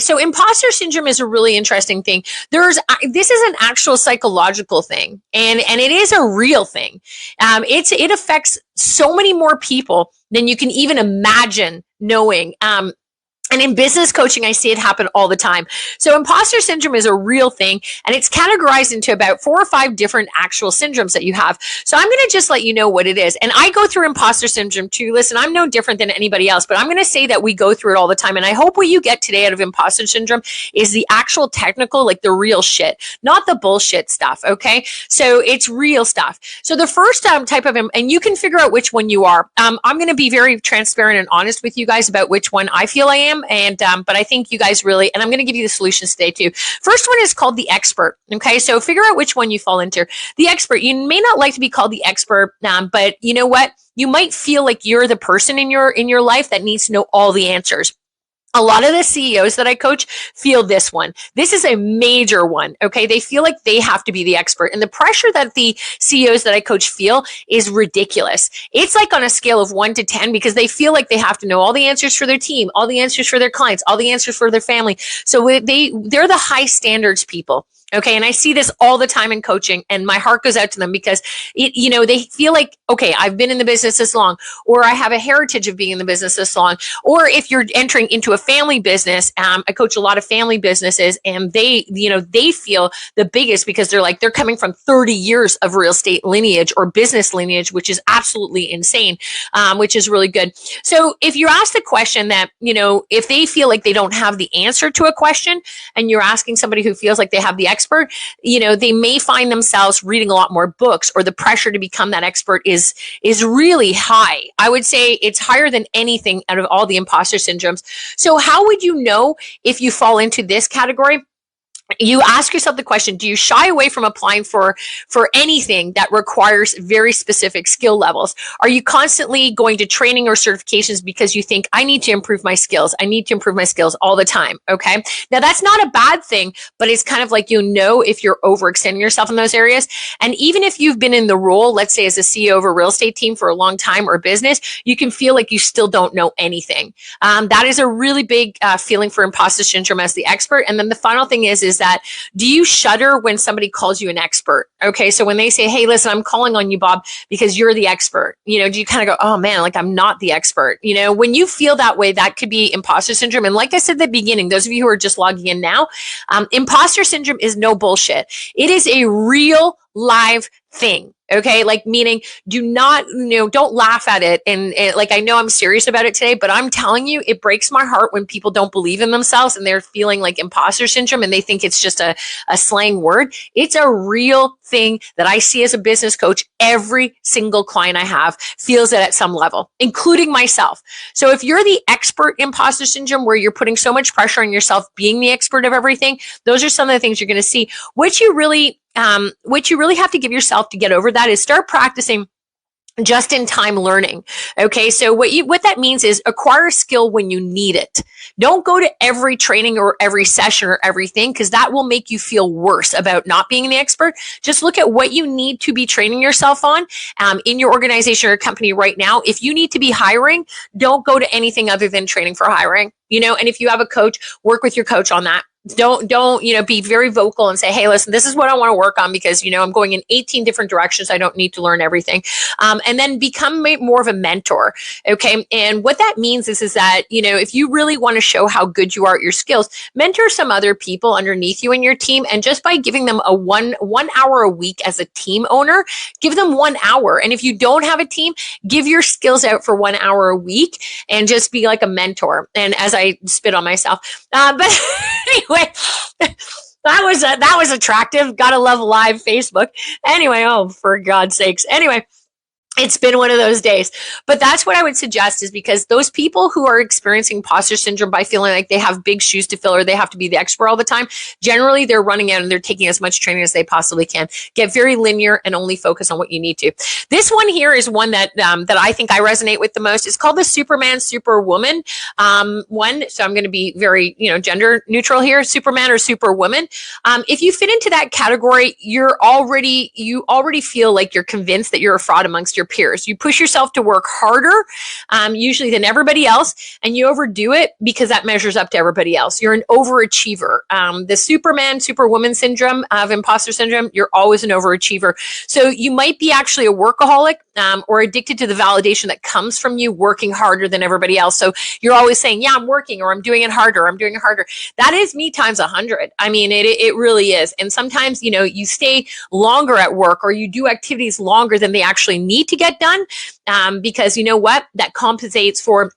So imposter syndrome is a really interesting thing. This is an actual psychological thing, and it is a real thing. It affects so many more people than you can even imagine knowing. And in business coaching, I see it happen all the time. So imposter syndrome is a real thing, and it's categorized into about 4 or 5 different actual syndromes that you have. So I'm going to just let you know what it is. And I go through imposter syndrome too. Listen, I'm no different than anybody else, but I'm going to say that we go through it all the time. And I hope what you get today out of imposter syndrome is the actual technical, like the real shit, not the bullshit stuff. Okay. So it's real stuff. So the first type of, and you can figure out which one you are. I'm going to be very transparent and honest with you guys about which one I feel I am. And but I think you guys really, and I'm going to give you the solutions today too. First one is called the expert. Okay, so figure out which one you fall into. The expert. You may not like to be called the expert, but you know what? You might feel like you're the person in your life that needs to know all the answers. A lot of the CEOs that I coach feel this one. This is a major one, okay? They feel like they have to be the expert. And the pressure that the CEOs that I coach feel is ridiculous. It's like on a scale of 1 to 10 because they feel like they have to know all the answers for their team, all the answers for their clients, all the answers for their family. So they're the high standards people. Okay. And I see this all the time in coaching, and my heart goes out to them because they feel like, okay, I've been in the business this long, or I have a heritage of being in the business this long. Or if you're entering into a family business, I coach a lot of family businesses, and they feel the biggest because they're coming from 30 years of real estate lineage or business lineage, which is absolutely insane, which is really good. So if you ask the question that, if they feel like they don't have the answer to a question, and you're asking somebody who feels like they have the expert, they may find themselves reading a lot more books, or the pressure to become that expert is really high. I would say it's higher than anything out of all the imposter syndromes. So how would you know if you fall into this category? You ask yourself the question, do you shy away from applying for anything that requires very specific skill levels? Are you constantly going to training or certifications because you think, I need to improve my skills? I need to improve my skills all the time. Okay. Now that's not a bad thing, but it's kind of like, if you're overextending yourself in those areas. And even if you've been in the role, let's say as a CEO of a real estate team for a long time or business, you can feel like you still don't know anything. That is a really big feeling for imposter syndrome as the expert. And then the final thing is that, do you shudder when somebody calls you an expert? Okay, so when they say, hey, listen, I'm calling on you, Bob, because you're the expert, do you kind of go, oh man, like I'm not the expert? When you feel that way, that could be imposter syndrome. And like I said at the beginning, those of you who are just logging in now, imposter syndrome is no bullshit. It is a real live thing. Okay. Like meaning do not, don't laugh at it. And like, I know I'm serious about it today, but I'm telling you, it breaks my heart when people don't believe in themselves and they're feeling like imposter syndrome and they think it's just a slang word. It's a real thing that I see as a business coach. Every single client I have feels it at some level, including myself. So if you're the expert imposter syndrome, where you're putting so much pressure on yourself being the expert of everything, those are some of the things you're going to see. What you really have to give yourself to get over that is start practicing just-in-time learning. Okay, so what that means is acquire a skill when you need it. Don't go to every training or every session or everything, because that will make you feel worse about not being the expert. Just look at what you need to be training yourself on in your organization or company right now. If you need to be hiring, don't go to anything other than training for hiring. And if you have a coach, work with your coach on that. Don't, be very vocal and say, hey, listen, this is what I want to work on because, I'm going in 18 different directions. I don't need to learn everything. And then become more of a mentor. Okay. And what that means is that, if you really want to show how good you are at your skills, mentor some other people underneath you in your team. And just by giving them a one hour a week as a team owner, give them 1 hour. And if you don't have a team, give your skills out for 1 hour a week and just be like a mentor. And as I spit on myself, but anyway, that was attractive. Gotta love live Facebook. Anyway, oh, for God's sakes. Anyway, it's been one of those days. But that's what I would suggest, is because those people who are experiencing imposter syndrome by feeling like they have big shoes to fill or they have to be the expert all the time, generally they're running out and they're taking as much training as they possibly can. Get very linear and only focus on what you need to. This one here is one that I think I resonate with the most. It's called the Superman, Superwoman one. So I'm going to be very, gender neutral here, Superman or Superwoman. If you fit into that category, you already feel like you're convinced that you're a fraud amongst your peers. You push yourself to work harder, usually than everybody else, and you overdo it because that measures up to everybody else. You're an overachiever. The Superman, Superwoman syndrome of imposter syndrome, you're always an overachiever. So you might be actually a workaholic, or addicted to the validation that comes from you working harder than everybody else. So you're always saying, yeah, I'm working, or I'm doing it harder, or I'm doing it harder. That is me times 100. I mean, it really is. And sometimes, you stay longer at work, or you do activities longer than they actually need to get done, because you know what? That compensates for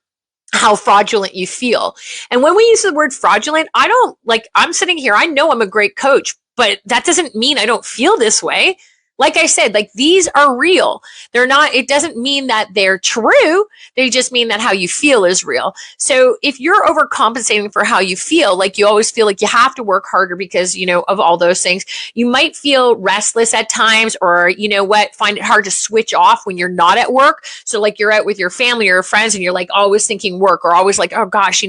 how fraudulent you feel. And when we use the word fraudulent, I'm sitting here, I know I'm a great coach, but that doesn't mean I don't feel this way. Like I said, these are real. They're not, it doesn't mean that they're true. They just mean that how you feel is real. So if you're overcompensating for how you feel, like you always feel like you have to work harder because, of all those things, you might feel restless at times, or, find it hard to switch off when you're not at work. So like you're out with your family or friends and you're like always thinking work, or always like, oh gosh,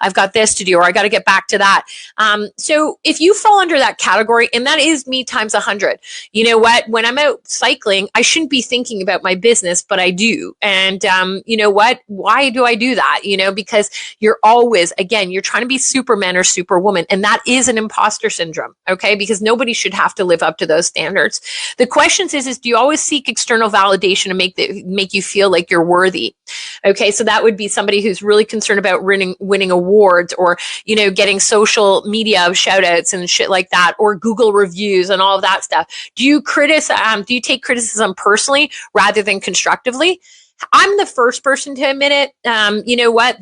I've got this to do, or I got to get back to that. So if you fall under that category, and that is me times 100, you know what? When I'm out cycling, I shouldn't be thinking about my business, but I do. And you know what? Why do I do that? Because you're always, again, you're trying to be Superman or Superwoman, and that is an imposter syndrome, okay? Because nobody should have to live up to those standards. The question is do you always seek external validation to make you feel like you're worthy? Okay, so that would be somebody who's really concerned about winning awards, or getting social media shout outs and shit like that, or Google reviews and all of that stuff. Do you take criticism personally rather than constructively? I'm the first person to admit it. You know what?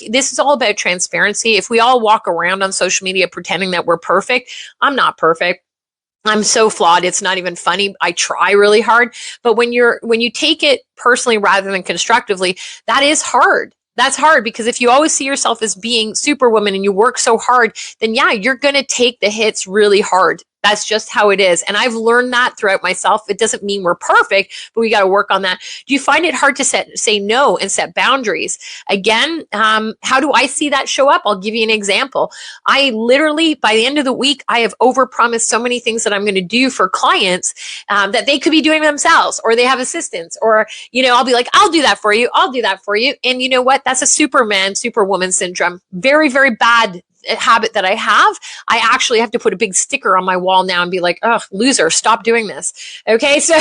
This is all about transparency. If we all walk around on social media pretending that we're perfect, I'm not perfect. I'm so flawed. It's not even funny. I try really hard. But when you take it personally rather than constructively, that is hard. That's hard, because if you always see yourself as being Superwoman and you work so hard, then yeah, you're going to take the hits really hard. That's just how it is. And I've learned that throughout myself. It doesn't mean we're perfect, but we got to work on that. Do you find it hard to say no and set boundaries? Again, how do I see that show up? I'll give you an example. I literally, by the end of the week, I have overpromised so many things that I'm going to do for clients that they could be doing themselves, or they have assistants, or, I'll be like, I'll do that for you. I'll do that for you. And you know what? That's a Superman, Superwoman syndrome. Very, very bad habit that I have. I actually have to put a big sticker on my wall now and be like, oh, loser, stop doing this. Okay. So,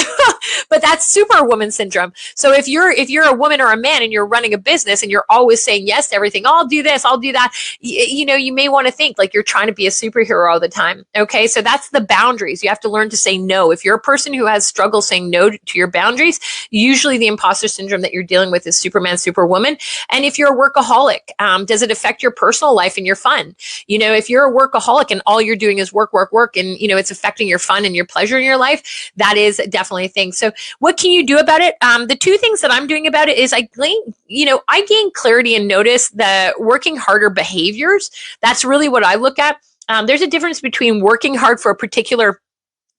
but that's Superwoman syndrome. So if you're a woman or a man and you're running a business and you're always saying yes to everything, I'll do this, I'll do that, you may want to think like you're trying to be a superhero all the time. Okay. So that's the boundaries. You have to learn to say no. If you're a person who has struggle saying no to your boundaries, usually the imposter syndrome that you're dealing with is Superman, Superwoman. And if you're a workaholic, does it affect your personal life and your fun? If you're a workaholic and all you're doing is work, and, it's affecting your fun and your pleasure in your life, that is definitely a thing. So what can you do about it? The two things that I'm doing about it is I gain clarity and notice the working harder behaviors. That's really what I look at. There's a difference between working hard for a particular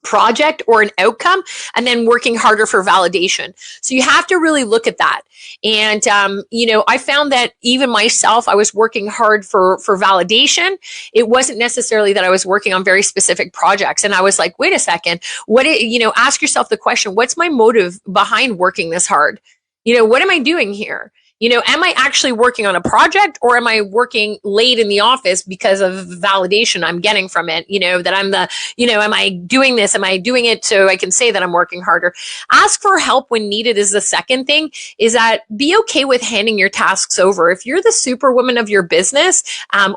project or an outcome and then working harder for validation. So you have to really look at that. And, I found that even myself, I was working hard for validation. It wasn't necessarily that I was working on very specific projects. And I was like, wait a second, ask yourself the question, what's my motive behind working this hard? What am I doing here? Am I actually working on a project, or am I working late in the office because of validation I'm getting from it? That I'm am I doing this? Am I doing it so I can say that I'm working harder? Ask for help when needed is the second thing, is that be okay with handing your tasks over. If you're the Superwoman of your business,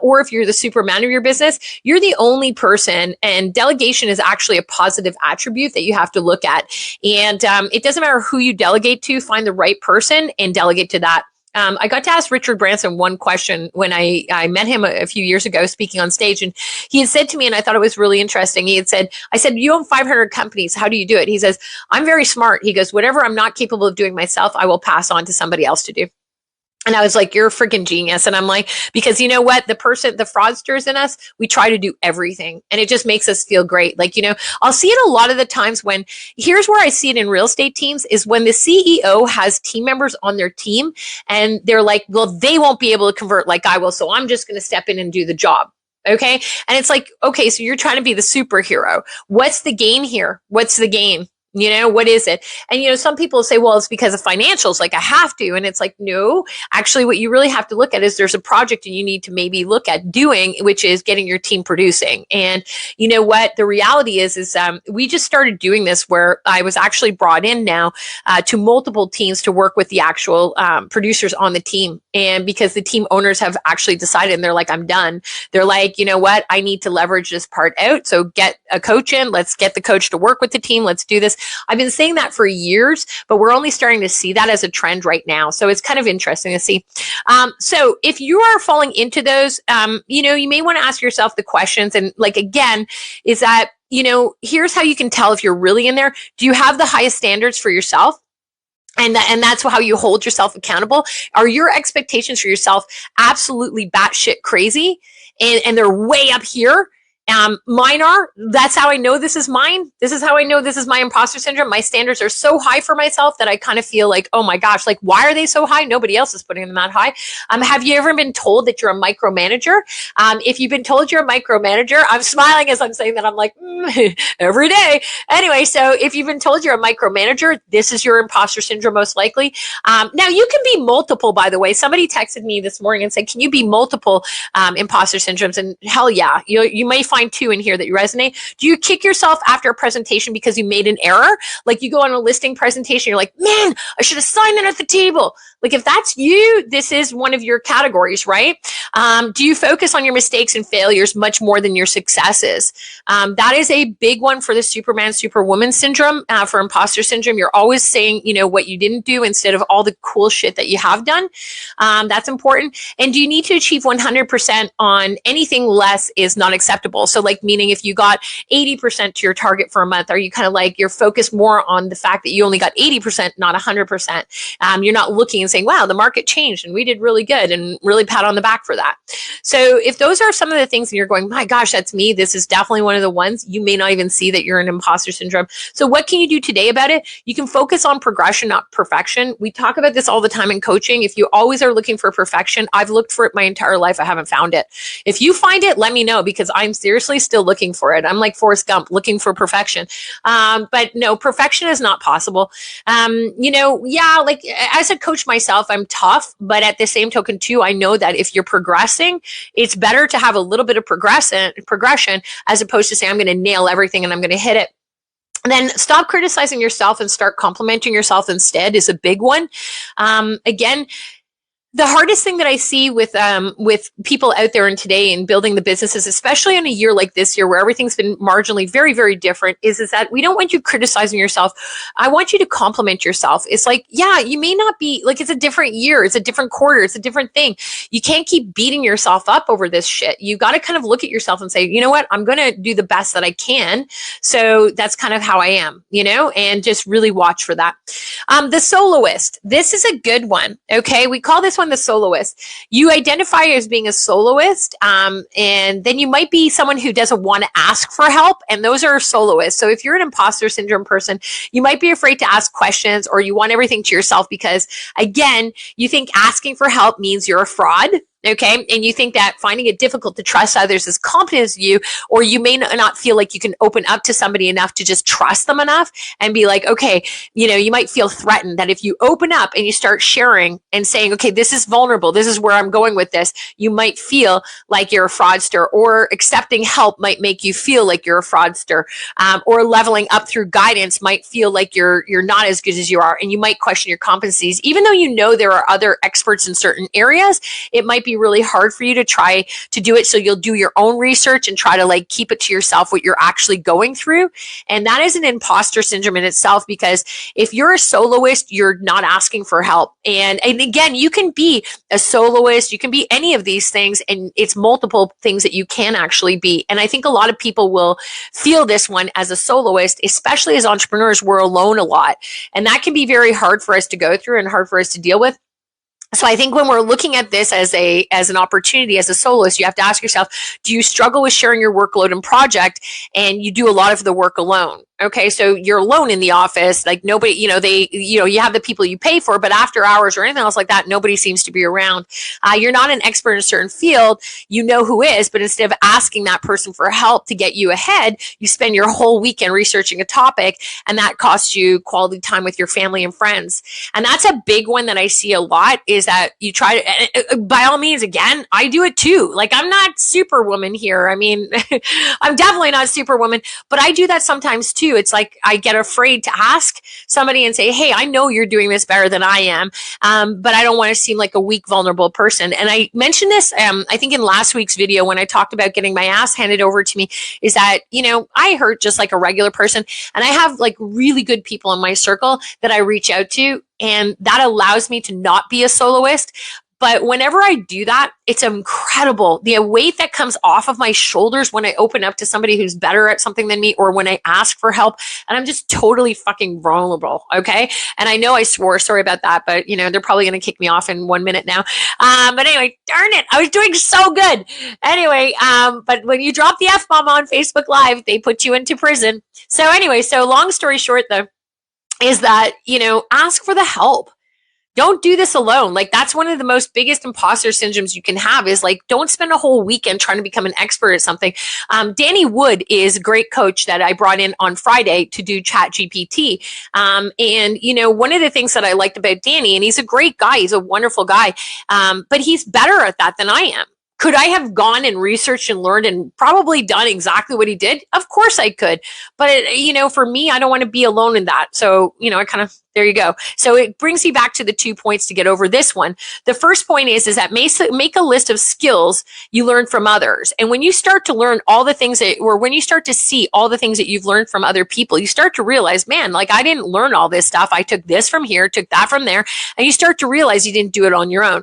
or if you're the Superman of your business, you're the only person, and delegation is actually a positive attribute that you have to look at. And it doesn't matter who you delegate to, find the right person and delegate to that. I got to ask Richard Branson one question when I met him a few years ago speaking on stage, and he had said to me, and I thought it was really interesting. I said, you own 500 companies. How do you do it? He says, I'm very smart. He goes, whatever I'm not capable of doing myself, I will pass on to somebody else to do. And I was like, you're a freaking genius. And I'm like, because you know what? The fraudsters in us, we try to do everything. And it just makes us feel great. I'll see it a lot of the times here's where I see it in real estate teams, is when the CEO has team members on their team and they're like, well, they won't be able to convert like I will. So I'm just going to step in and do the job. Okay. And it's like, okay, so you're trying to be the superhero. What's the gain here? What's the gain? You know, what is it? And, you know, some people say, well, it's because of financials, like I have to. And it's like, no, actually, what you really have to look at is there's a project and you need to maybe look at doing, which is getting your team producing. And you know what? The reality is we just started doing this where I was actually brought in now to multiple teams to work with the actual producers on the team. And because the team owners have actually decided and they're like, I'm done. They're like, you know what? I need to leverage this part out. So get a coach in. Let's get the coach to work with the team. Let's do this. I've been saying that for years, but we're only starting to see that as a trend right now. So it's kind of interesting to see. So if you are falling into those, you know, you may want to ask yourself the questions. And like, again, is that, you know, here's how you can tell if you're really in there. Do you have the highest standards for yourself? And that's how you hold yourself accountable. Are your expectations for yourself absolutely batshit crazy? And they're way up here? Mine are. That's how I know this is mine. This is how I know this is my imposter syndrome. My standards are so high for myself that I kind of feel like, oh my gosh, like, why are they so high? Nobody else is putting them that high. Have you ever been told that you're a micromanager? If you've been told you're a micromanager, I'm smiling as I'm saying that. I'm like, every day. Anyway, so if you've been told you're a micromanager, this is your imposter syndrome most likely. Now you can be multiple, by the way. Somebody texted me this morning and said, can you be multiple imposter syndromes? And hell yeah, you may find two in here that you resonate. Do you kick yourself after a presentation because you made an error? Like you go on a listing presentation, you're like, man, I should have signed that at the table. Like if that's you, this is one of your categories, right? Do you focus on your mistakes and failures much more than your successes? That is a big one for the Superman, Superwoman syndrome, for imposter syndrome. You're always saying, you know, what you didn't do instead of all the cool shit that you have done. That's important. And do you need to achieve 100% on anything less is not acceptable? So like, meaning if you got 80% to your target for a month, are you kind of like, you're focused more on the fact that you only got 80%, not 100%. You're not looking and saying, wow, the market changed and we did really good, and really pat on the back for that. So if those are some of the things and you're going, my gosh, that's me, this is definitely one of the ones, you may not even see that you're in imposter syndrome. So what can you do today about it? You can focus on progression, not perfection. We talk about this all the time in coaching. If you always are looking for perfection, I've looked for it my entire life. I haven't found it. If you find it, let me know, because I'm seriously still looking for it. I'm like Forrest Gump looking for perfection. But no, perfection is not possible. You know, yeah, like as a coach myself, I'm tough, but at the same token too, I know that if you're progressing, it's better to have a little bit of progression as opposed to saying, I'm going to nail everything and I'm going to hit it. And then stop criticizing yourself and start complimenting yourself instead is a big one. Again, the hardest thing that I see with people out there in today in building the businesses, especially in a year like this year where everything's been marginally very, very different, is that we don't want you criticizing yourself. I want you to compliment yourself. It's like, yeah, you may not be, like, it's a different year, it's a different quarter, it's a different thing. You can't keep beating yourself up over this shit. You got to kind of look at yourself and say, you know what, I'm going to do the best that I can. So that's kind of how I am, you know, and just really watch for that. The soloist, this is a good one. Okay. We call this one the soloist. You identify as being a soloist, and then you might be someone who doesn't want to ask for help, and those are soloists. So if you're an imposter syndrome person, you might be afraid to ask questions, or you want everything to yourself because, again, you think asking for help means you're a fraud. Okay. And you think that finding it difficult to trust others as competent as you, or you may not feel like you can open up to somebody enough to just trust them enough and be like, okay, you know, you might feel threatened that if you open up and you start sharing and saying, okay, this is vulnerable, this is where I'm going with this, you might feel like you're a fraudster, or accepting help might make you feel like you're a fraudster, or leveling up through guidance might feel like you're not as good as you are. And you might question your competencies, even though you know there are other experts in certain areas. It might be really hard for you to try to do it. So you'll do your own research and try to like keep it to yourself what you're actually going through. And that is an imposter syndrome in itself, because if you're a soloist, you're not asking for help. And again, you can be a soloist, you can be any of these things, and it's multiple things that you can actually be. And I think a lot of people will feel this one as a soloist, especially as entrepreneurs, we're alone a lot. And that can be very hard for us to go through and hard for us to deal with. So I think when we're looking at this as an opportunity as a soloist, you have to ask yourself, do you struggle with sharing your workload and project, and you do a lot of the work alone? Okay, so you're alone in the office, like nobody, you have the people you pay for, but after hours or anything else like that, nobody seems to be around. You're not an expert in a certain field, you know who is, but instead of asking that person for help to get you ahead, you spend your whole weekend researching a topic, and that costs you quality time with your family and friends. And that's a big one that I see a lot, is that you try to, by all means, again, I do it too. Like, I'm not superwoman here. I mean, I'm definitely not superwoman, but I do that sometimes too. It's like I get afraid to ask somebody and say, hey, I know you're doing this better than I am, but I don't want to seem like a weak, vulnerable person. And I mentioned this, I think in last week's video when I talked about getting my ass handed over to me, is that, I hurt just like a regular person. And I have like really good people in my circle that I reach out to, and that allows me to not be a soloist. But whenever I do that, it's incredible. The weight that comes off of my shoulders when I open up to somebody who's better at something than me, or when I ask for help, and I'm just totally fucking vulnerable. Okay. And I know I swore, sorry about that, but they're probably going to kick me off in 1 minute now. But anyway, darn it. I was doing so good. Anyway, but when you drop the F-bomb on Facebook Live, they put you into prison. So anyway, so long story short though, is that, ask for the help. Don't do this alone. Like, that's one of the most biggest imposter syndromes you can have, is like, don't spend a whole weekend trying to become an expert at something. Danny Wood is a great coach that I brought in on Friday to do Chat GPT. And one of the things that I liked about Danny, and he's a great guy, he's a wonderful guy, but he's better at that than I am. Could I have gone and researched and learned and probably done exactly what he did? Of course I could. But, for me, I don't want to be alone in that. So, I kind of, there you go. So it brings you back to the 2 points to get over this one. The first point is that make a list of skills you learn from others. And when you start to learn all the things when you start to see all the things that you've learned from other people, you start to realize, man, like, I didn't learn all this stuff. I took this from here, took that from there. And you start to realize you didn't do it on your own.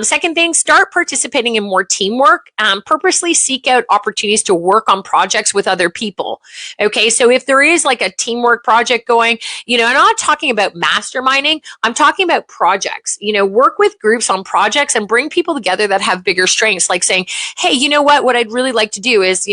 Second thing, start participating in more teamwork. Purposely seek out opportunities to work on projects with other people. Okay. So if there is like a teamwork project going, I'm not talking about masterminding. I'm talking about projects. Work with groups on projects and bring people together that have bigger strengths, like saying, hey, you know what I'd really like to do is,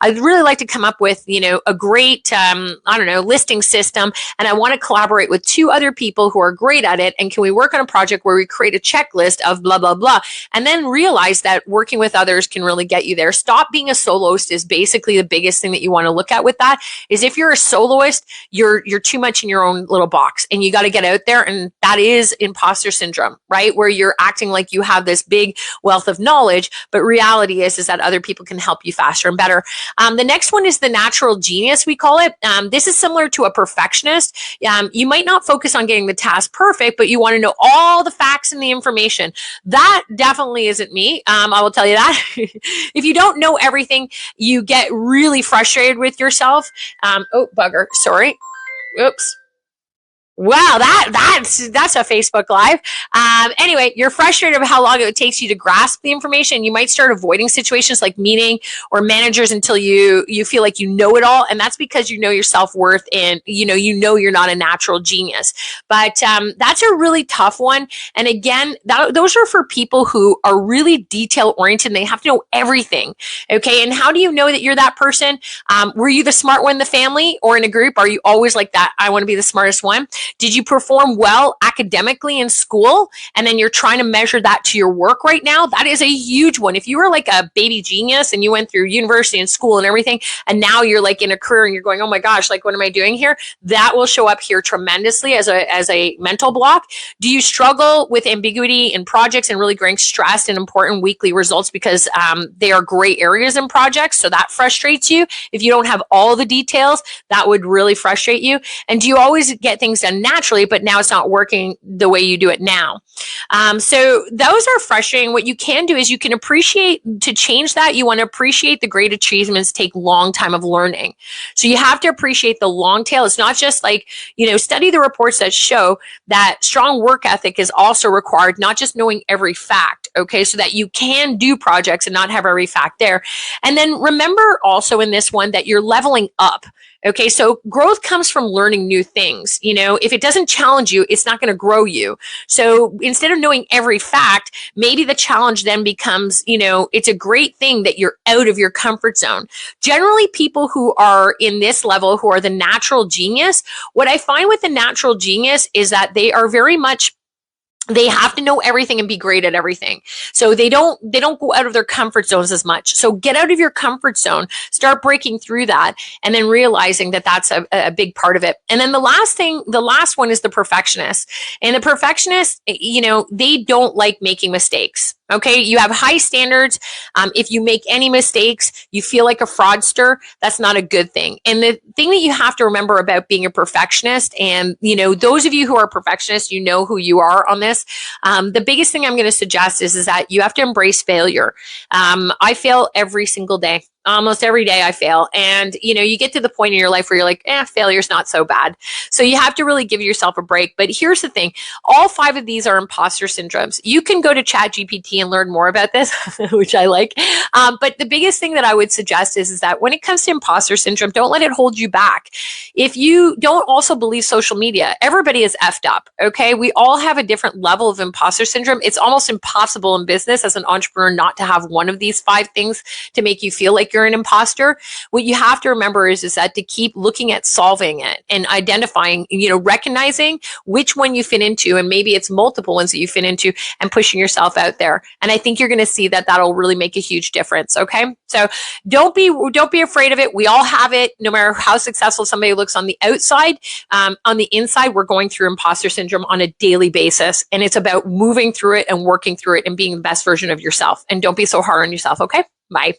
I'd really like to come up with, a great, listing system. And I want to collaborate with 2 other people who are great at it. And can we work on a project where we create a checklist of blah, blah, blah, and then realize that working with others can really get you there. Stop being a soloist is basically the biggest thing that you want to look at with that. Is if you're a soloist, you're too much in your own little box, and you got to get out there. And that is imposter syndrome, right? Where you're acting like you have this big wealth of knowledge, but reality is that other people can help you faster and better. The next one is the natural genius, we call it. This is similar to a perfectionist. You might not focus on getting the task perfect, but you want to know all the facts and the information. That definitely isn't me. I will tell you that. If you don't know everything, you get really frustrated with yourself. Oh, bugger. Sorry. Oops. Wow, that's a Facebook Live. Anyway, you're frustrated of how long it takes you to grasp the information. You might start avoiding situations like meeting or managers until you feel like you know it all, and that's because you know your self-worth and you know you're not a natural genius. But that's a really tough one. And again, those are for people who are really detail oriented and they have to know everything. Okay, and how do you know that you're that person? Were you the smart one in the family or in a group? Are you always like that? I want to be the smartest one. Did you perform well academically in school? And then you're trying to measure that to your work right now? That is a huge one. If you were like a baby genius and you went through university and school and everything, and now you're like in a career and you're going, oh my gosh, like what am I doing here? That will show up here tremendously as a mental block. Do you struggle with ambiguity in projects and really getting stressed in important weekly results because they are gray areas in projects? So that frustrates you. If you don't have all the details, that would really frustrate you. And do you always get things done naturally, but now it's not working the way you do it now? So those are frustrating. What you can do is you can appreciate, to change that, you want to appreciate the great achievements take long time of learning. So you have to appreciate the long tail. It's not just like, study the reports that show that strong work ethic is also required, not just knowing every fact. okay, so that you can do projects and not have every fact there. And then remember also in this one that you're leveling up. Okay, so growth comes from learning new things. You know, if it doesn't challenge you, it's not going to grow you. So instead of knowing every fact, maybe the challenge then becomes, you know, it's a great thing that you're out of your comfort zone. Generally, people who are in this level, who are the natural genius, what I find with the natural genius is that they are very much, they have to know everything and be great at everything. So they don't go out of their comfort zones as much. So get out of your comfort zone, start breaking through that, and then realizing that that's a big part of it. And then the last one is the perfectionist. And the perfectionist, you know, they don't like making mistakes. Okay, you have high standards. If you make any mistakes, you feel like a fraudster. That's not a good thing. And the thing that you have to remember about being a perfectionist, and you know, those of you who are perfectionists, you know who you are on this. The biggest thing I'm going to suggest is that you have to embrace failure. I fail every single day. Almost every day I fail. And, you know, you get to the point in your life where you're like, failure's not so bad. So you have to really give yourself a break. But here's the thing. All 5 of these are imposter syndromes. You can go to ChatGPT and learn more about this, which I like. But the biggest thing that I would suggest is that when it comes to imposter syndrome, don't let it hold you back. If you don't also believe social media, everybody is effed up. Okay. We all have a different level of imposter syndrome. It's almost impossible in business as an entrepreneur not to have one of these 5 things to make you feel like you're an imposter. What you have to remember is that to keep looking at solving it and identifying, you know, recognizing which one you fit into, and maybe it's multiple ones that you fit into, and pushing yourself out there. And I think you're going to see that that'll really make a huge difference. Okay. So don't be afraid of it. We all have it, no matter how successful somebody looks on the outside. On the inside, we're going through imposter syndrome on a daily basis. And it's about moving through it and working through it and being the best version of yourself. And don't be so hard on yourself. Okay. Bye.